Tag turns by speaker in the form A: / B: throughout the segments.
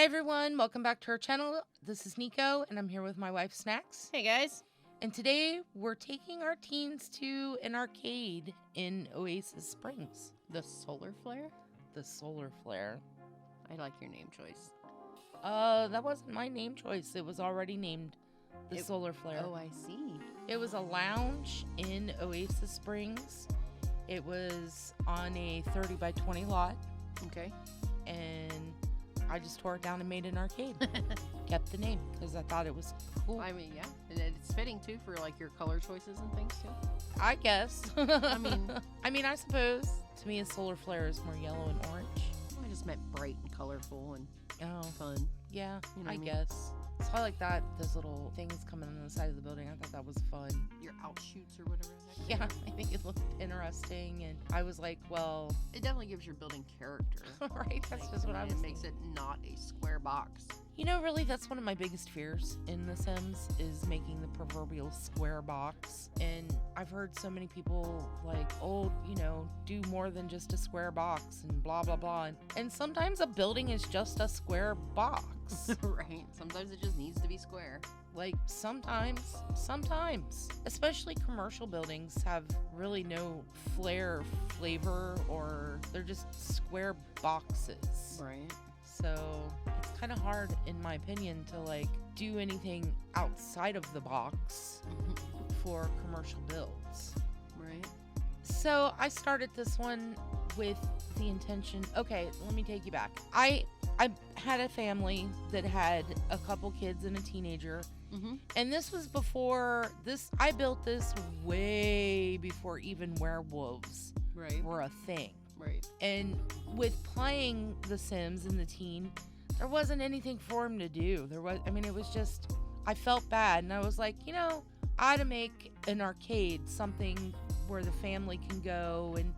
A: Hi everyone, welcome back to our channel. This is Neko and I'm here with my wife Snacks.
B: Hey guys.
A: And today we're taking our teens to an arcade in Oasis Springs.
B: The Solar Flare?
A: The Solar Flare.
B: I like your name choice.
A: That wasn't my name choice. It was already named the Solar Flare.
B: Oh, I see.
A: It was a lounge in Oasis Springs. It was on a 30 by 20 lot.
B: Okay.
A: And I just tore it down and made an arcade. Kept the name because I thought it was cool.
B: I mean, yeah. And it's fitting too for like your color choices and things too.
A: I guess.
B: I mean,
A: I suppose. To me, a solar flare is more yellow and orange.
B: I just meant bright and colorful and fun.
A: Yeah,
B: You know
A: I
B: what I mean?
A: guess. So I like that. Those little things coming on the side of the building. I thought that was fun.
B: Your outshoots or whatever.
A: Yeah, I think it looked interesting. And I was like, well...
B: It definitely gives your building character.
A: Right, that's just what I was
B: It makes it not a square box.
A: You know, really, that's one of my biggest fears in The Sims is making the proverbial square box. And I've heard so many people like, oh, you know, do more than just a square box and blah, blah, blah. And sometimes a building is just a square box.
B: Right. Sometimes it just needs to be square.
A: Like sometimes, especially commercial buildings have really no flair, flavor, or they're just square boxes.
B: Right.
A: So it's kind of hard, in my opinion, to like do anything outside of the box for commercial builds.
B: Right.
A: So I started this one with the intention. Okay, let me take you back. I had a family that had a couple kids and a teenager. And this was before this. I built this way before even werewolves were a thing.
B: Right.
A: And with playing The Sims and the teen, there wasn't anything for him to do. It was just, I felt bad. And I was like, you know, I ought to make an arcade, something where the family can go and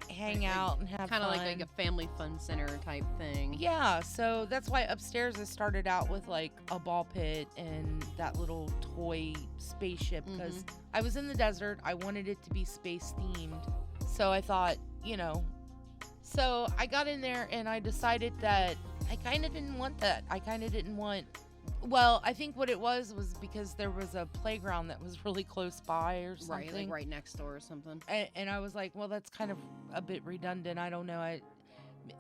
A: hang out and have fun.
B: Kind of like a family fun center type thing.
A: Yeah, so that's why upstairs I started out with like a ball pit and that little toy spaceship because I was in the desert. I wanted it to be space themed. So I thought, you know, so I got in there and I decided that I kind of didn't want that. Well, I think what it was because there was a playground that was really close by or something.
B: Right, like right next door or something.
A: And I was like, well, that's kind of a bit redundant. I don't know.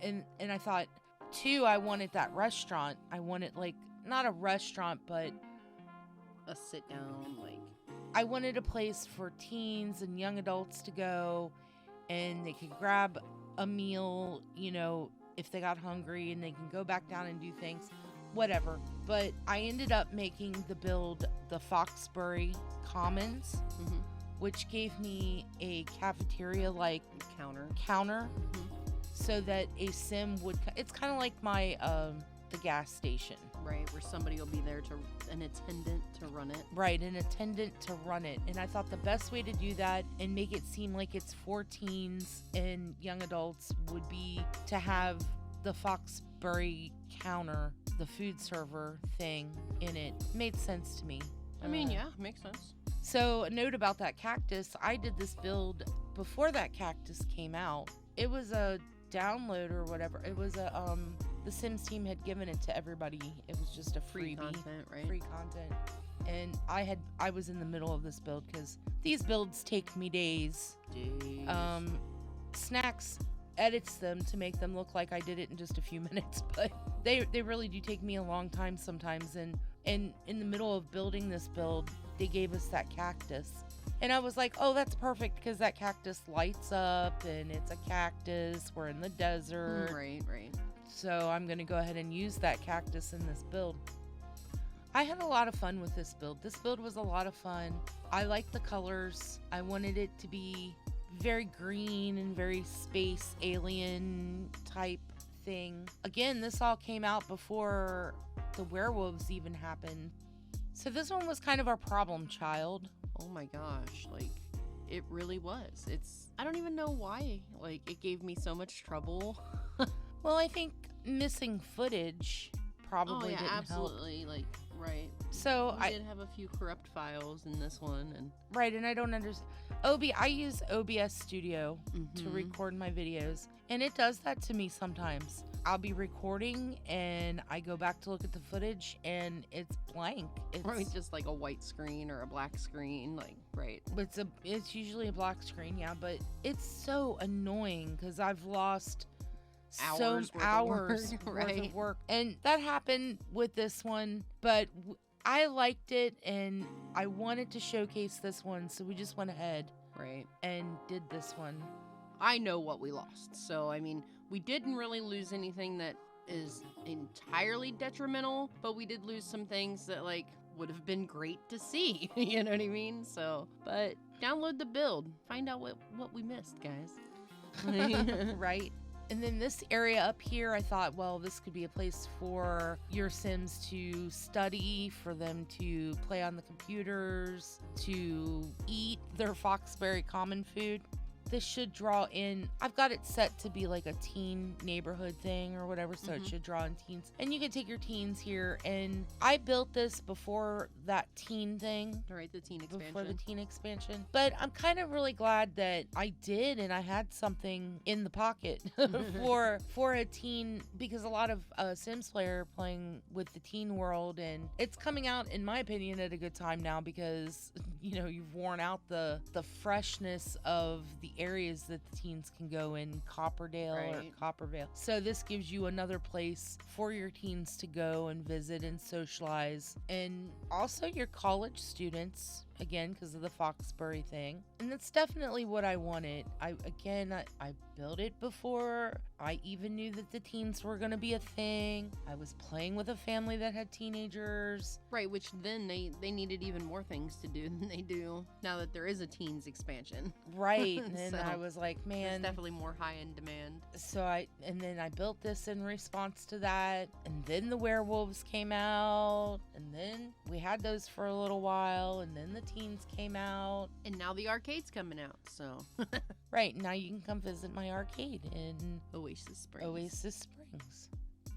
A: And I thought, too, I wanted that restaurant. I wanted, like, not a restaurant, but...
B: a sit-down, like...
A: I wanted a place for teens and young adults to go, and they could grab a meal, you know, if they got hungry, and they can go back down and do things. Whatever. But I ended up making the build the Foxbury Commons, which gave me a cafeteria-like counter so that a sim would... It's kind of like my the gas station.
B: Right, where somebody will be there an attendant to run it.
A: Right, an attendant to run it. And I thought the best way to do that and make it seem like it's for teens and young adults would be to have the Foxbury counter, the food server thing in it. Made sense to me.
B: I mean, yeah, makes sense.
A: So a note about that cactus, I did this build before that cactus came out. It was a download or whatever. It was a the Sims team had given it to everybody. It was just a
B: Free content, right?
A: Free content. And I was in the middle of this build because these builds take me days. Snacks edits them to make them look like I did it in just a few minutes, but they really do take me a long time sometimes. And in the middle of building this build, they gave us that cactus. And I was like, oh, that's perfect because that cactus lights up and it's a cactus. We're in the desert.
B: Right.
A: So I'm going to go ahead and use that cactus in this build. I had a lot of fun with this build. This build was a lot of fun. I liked the colors. I wanted it to be very green and very space alien type thing. Again, this all came out before the werewolves even happened. So this one was kind of our problem child.
B: Oh my gosh, like it really was. I don't even know why. Like it gave me so much trouble.
A: Well, I think missing footage probably didn't
B: absolutely.
A: help.
B: Like Right.
A: So
B: We did have a few corrupt files in this one, and
A: right, and I don't understand. I use OBS Studio to record my videos, and it does that to me sometimes. I'll be recording, and I go back to look at the footage, and it's blank.
B: It's just like a white screen or a black screen, like, right.
A: It's usually a black screen, yeah, but it's so annoying because I've lost hours worth of work. And that happened with this one, but I liked it and I wanted to showcase this one, so we just went ahead and did this one.
B: I know what we lost, so I mean, we didn't really lose anything that is entirely detrimental, but we did lose some things that like would have been great to see. You know what I mean? So, but download the build, find out what we missed, guys.
A: Right. And then this area up here, I thought, well, this could be a place for your Sims to study, for them to play on the computers, to eat their Foxbury Common food. This should draw in, I've got it set to be like a teen neighborhood thing or whatever, so it should draw in teens. And you can take your teens here, and I built this before that teen thing.
B: Right, the teen expansion.
A: Before the teen expansion. But I'm kind of really glad that I did, and I had something in the pocket for a teen, because a lot of Sims player are playing with the teen world, and it's coming out, in my opinion, at a good time now because, you know, you've worn out the freshness of the areas that the teens can go in, Copperdale or Coppervale. So this gives you another place for your teens to go and visit and socialize, and also your college students, again, because of the Foxbury thing. And that's definitely what I wanted. I built it before I even knew that the teens were going to be a thing. I was playing with a family that had teenagers.
B: Right, which then they needed even more things to do than they do now that there is a teens expansion.
A: Right, and I was like, man.
B: It's definitely more high in demand.
A: So I built this in response to that, and then the werewolves came out, and then we had those for a little while, and then the teens came out.
B: And now the arcade's coming out, so.
A: Right, now you can come visit my arcade in
B: Oasis Springs.
A: Oasis Springs.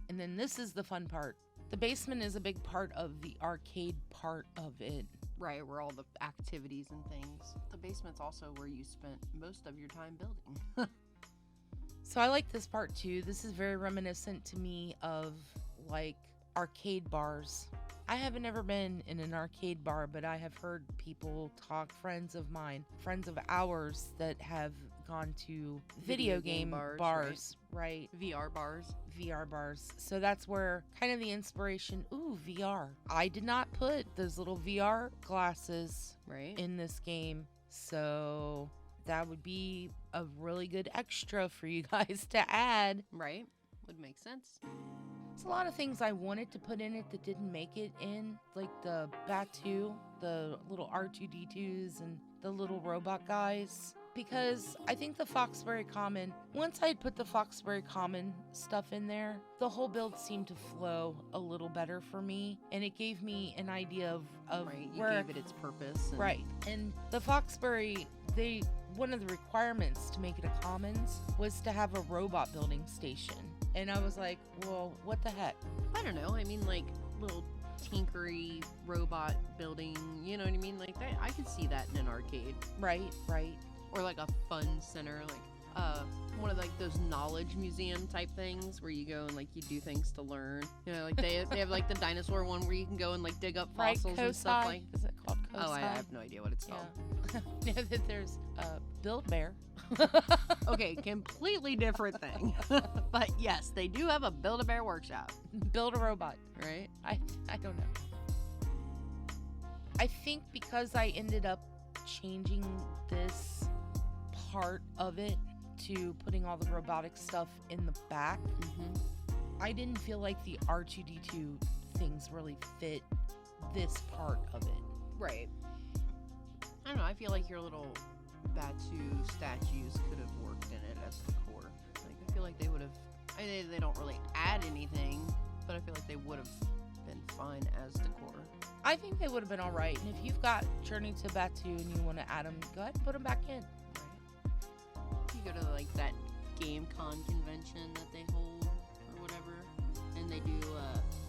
A: And then this is the fun part. The basement is a big part of the arcade part of it.
B: Right, where all the activities and things. The basement's also where you spent most of your time building.
A: So I like this part too. This is very reminiscent to me of like arcade bars. I haven't ever been in an arcade bar, but I have heard people talk, friends of mine, friends of ours that have gone to video game bars, right?
B: VR bars.
A: So that's where kind of the inspiration, VR. I did not put those little VR glasses in this game. So that would be a really good extra for you guys to add.
B: Right. Would make sense.
A: It's a lot of things I wanted to put in it that didn't make it in, like the Batu, the little R2-D2s, and the little robot guys. Because I think the Foxbury Common, once I put the Foxbury Common stuff in there, the whole build seemed to flow a little better for me. And it gave me an idea of
B: right, you
A: where,
B: gave it its purpose. And
A: right. And the Foxbury, one of the requirements to make it a Commons was to have a robot building station. And I was like, well, what the heck?
B: I don't know. I mean, like, little tinkery robot building, you know what I mean? Like, that, I could see that in an arcade.
A: Right.
B: Or, like, a fun center, like, one of, like, those knowledge museum type things where you go and, like, you do things to learn. You know, like, they have, like, the dinosaur one where you can go and, like, dig up fossils and stuff like.
A: Is it called Coastside?
B: Oh, I have no idea what it's called.
A: Know that there's Build-A-Bear.
B: Okay, completely different thing. But yes, they do have a Build-A-Bear workshop.
A: Build a robot.
B: Right?
A: I don't know. I think because I ended up changing this part of it to putting all the robotic stuff in the back, I didn't feel like the R2-D2 things really fit this part of it.
B: Right. I don't know, I feel like your little Batu statues could have worked in it as decor. Like, I feel like they would have, they don't really add anything, but I feel like they would have been fine as decor.
A: I think they would have been all right. And if you've got Journey to Batu and you want to add them, go ahead and put them back in.
B: Right. You go to like that GameCon convention that they hold or whatever, and they do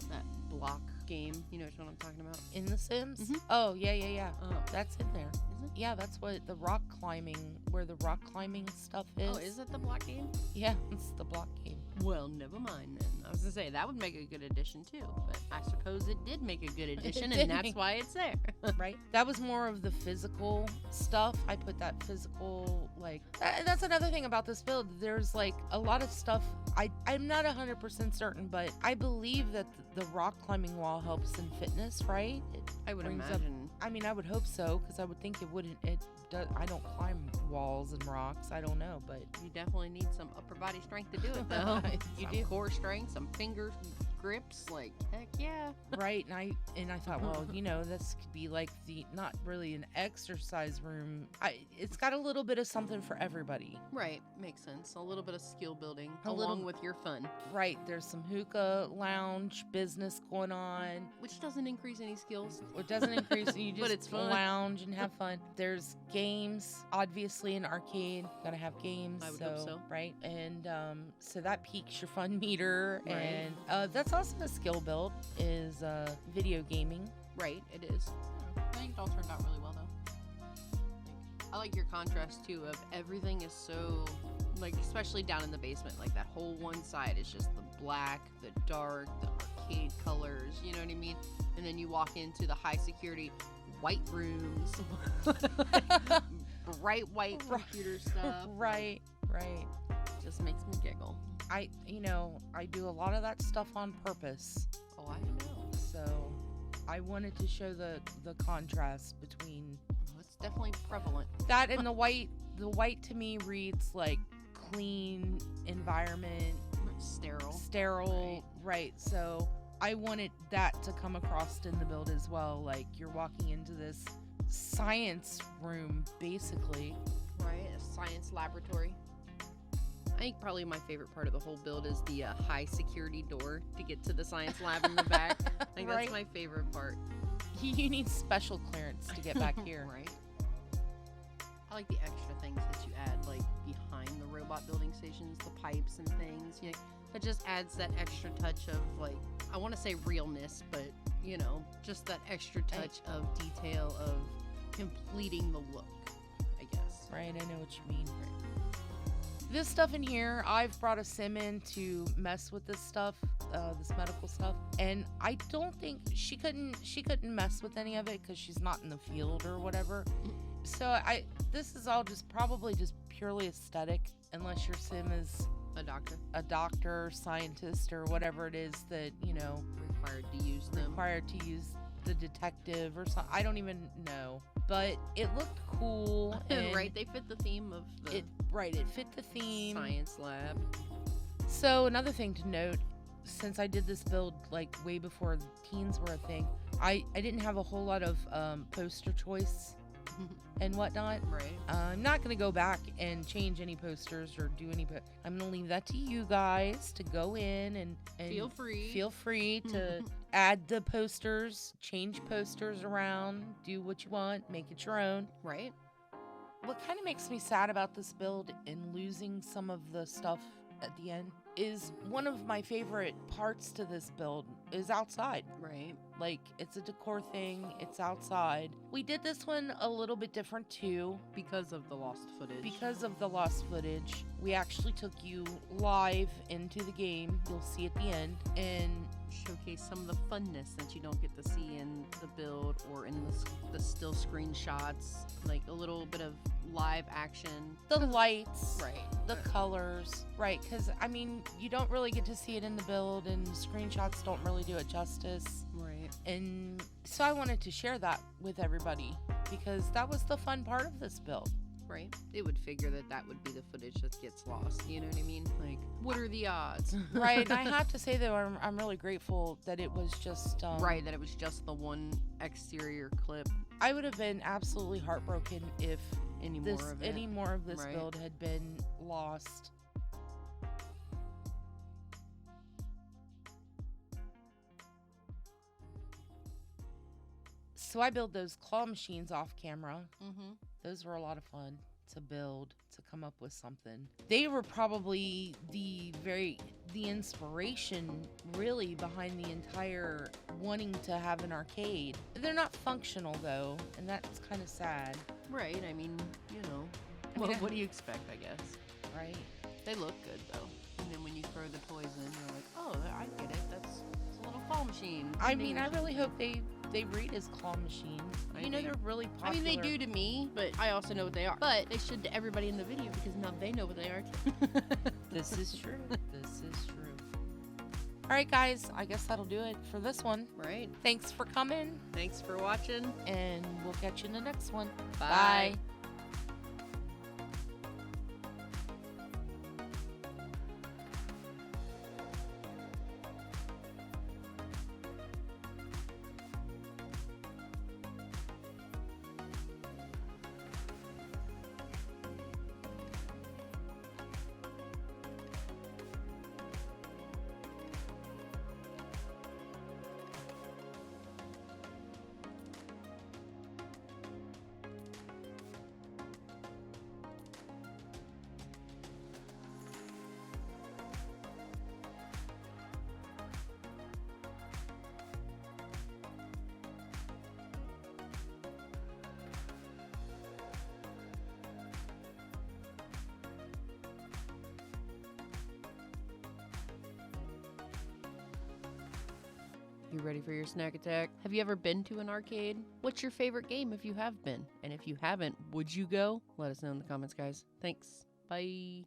B: that block block game. You know which one I'm talking about?
A: In The Sims?
B: Mhm.
A: Oh, yeah.
B: Oh.
A: That's in there.
B: Is it?
A: Yeah, that's what the rock climbing, where the rock climbing stuff is.
B: Oh, is it the block game?
A: Yeah, it's the block game.
B: Well, never mind then. I was gonna say that would make a good addition too, but I suppose it did make a good addition,
A: did
B: and that's
A: make-
B: why it's there.
A: Right? That was more of the physical stuff. I put that physical, like, that's another thing about this build. There's like a lot of stuff. I'm not 100% certain, but I believe that the rock climbing wall helps in fitness, right?
B: I would
A: brings up-
B: imagine.
A: I mean, I would hope so, because I would think it wouldn't. It does. I don't climb walls and rocks. I don't know, but
B: You definitely need some upper body strength to do it, though.
A: You
B: Some
A: do.
B: core strength, some finger grips. Like, heck yeah.
A: right. And I thought, well, this could be like the not really an exercise room. It's got a little bit of something for everybody.
B: Right. Makes sense. A little bit of skill building
A: A
B: along
A: little-
B: with your fun,
A: Right. There's some hookah lounge business going on.
B: which doesn't increase any skills.
A: It doesn't increase. You just
B: But it's fun.
A: lounge and have fun. There's games, obviously an arcade. Gotta have games.
B: I would hope so.
A: Right. And so that peaks your fun meter.
B: Right.
A: And that's also a skill build is video gaming.
B: Right. It is. I think it all turned out really well, though. I like your contrast too of everything is so, like, especially down in the basement, like that whole one side is just the black, the dark, the arcade colors, you know what I mean? And then you walk into the high security white rooms, bright white computer stuff.
A: Right.
B: Just makes me giggle.
A: I do a lot of that stuff on purpose.
B: Oh, I know.
A: So I wanted to show the contrast between
B: It's definitely prevalent.
A: that and the white. The white to me reads like clean environment, sterile, right? So I wanted that to come across in the build as well. Like you're walking into this science room, basically.
B: Right, a science laboratory. I think probably my favorite part of the whole build is the high security door to get to the science lab in the back. I think
A: Right.
B: that's my favorite part.
A: You need special clearance to get back here.
B: Right. I like the extra things that you add, like behind the robot building stations, the pipes and things. You know, that just adds that extra touch of, like, I want to say realness, but just that extra touch of detail of completing the look, I guess.
A: Right, I know what you mean. This stuff in here, I've brought a sim in to mess with this stuff, this medical stuff, and I don't think she couldn't mess with any of it because she's not in the field or whatever. So this is all probably just purely aesthetic, unless your sim is
B: A doctor,
A: scientist, or whatever it is that
B: required to use them.
A: required to use the detective or something. I don't even know, but it looked cool. And
B: Right, they fit the theme of the
A: it fit the theme.
B: science lab.
A: So another thing to note, since I did this build like way before the teens were a thing, I didn't have a whole lot of poster choice and whatnot.
B: Right.
A: I'm not going to go back and change any posters or do any. I'm going to leave that to you guys to go in and
B: Feel free.
A: Feel free to add the posters, change posters around, do what you want, make it your own.
B: Right.
A: What kind of makes me sad about this build and losing some of the stuff at the end is one of my favorite parts to this build is outside.
B: Right.
A: Like, it's a decor thing, it's outside. We did this one a little bit different too.
B: Because of the lost footage.
A: Because of the lost footage, we actually took you live into the game. You'll see at the end. And
B: showcase some of the funness that you don't get to see in the build or in the still screenshots. Like a little bit of live action.
A: the lights,
B: Right.
A: the colors, right? Because, I mean, you don't really get to see it in the build, and screenshots don't really do it justice.
B: Right.
A: And so I wanted to share that with everybody because that was the fun part of this build.
B: Right. It would figure that would be the footage that gets lost. You know what I mean? Like, what are the odds?
A: Right. And I have to say, though, I'm really grateful that it was just...
B: right, that it was just the one exterior clip.
A: I would have been absolutely heartbroken if
B: Any
A: more of this
B: Right.
A: build had been lost. So I built those claw machines off camera.
B: Mm-hmm.
A: Those were a lot of fun. to build, to come up with something. They were probably the inspiration really behind the entire wanting to have an arcade. They're not functional though, and that's kind of sad.
B: Right, I mean, what do you expect, I guess?
A: Right?
B: They look good though. And then when you throw the toys in, you're like, oh, I get it. That's a little claw machine.
A: I mean, I really hope they read as claw machines. They're really popular.
B: I mean, they do to me, but I also know what they are. But they should to everybody in the video because now they know what they are too.
A: This is true. This is true. All right, guys. I guess that'll do it for this one.
B: Right.
A: Thanks for coming.
B: Thanks for watching.
A: And we'll catch you in the next one.
B: Bye.
A: Bye.
B: You ready for your snack attack? Have you ever been to an arcade? What's your favorite game if you have been? And if you haven't, would you go? Let us know in the comments, guys. Thanks. Bye.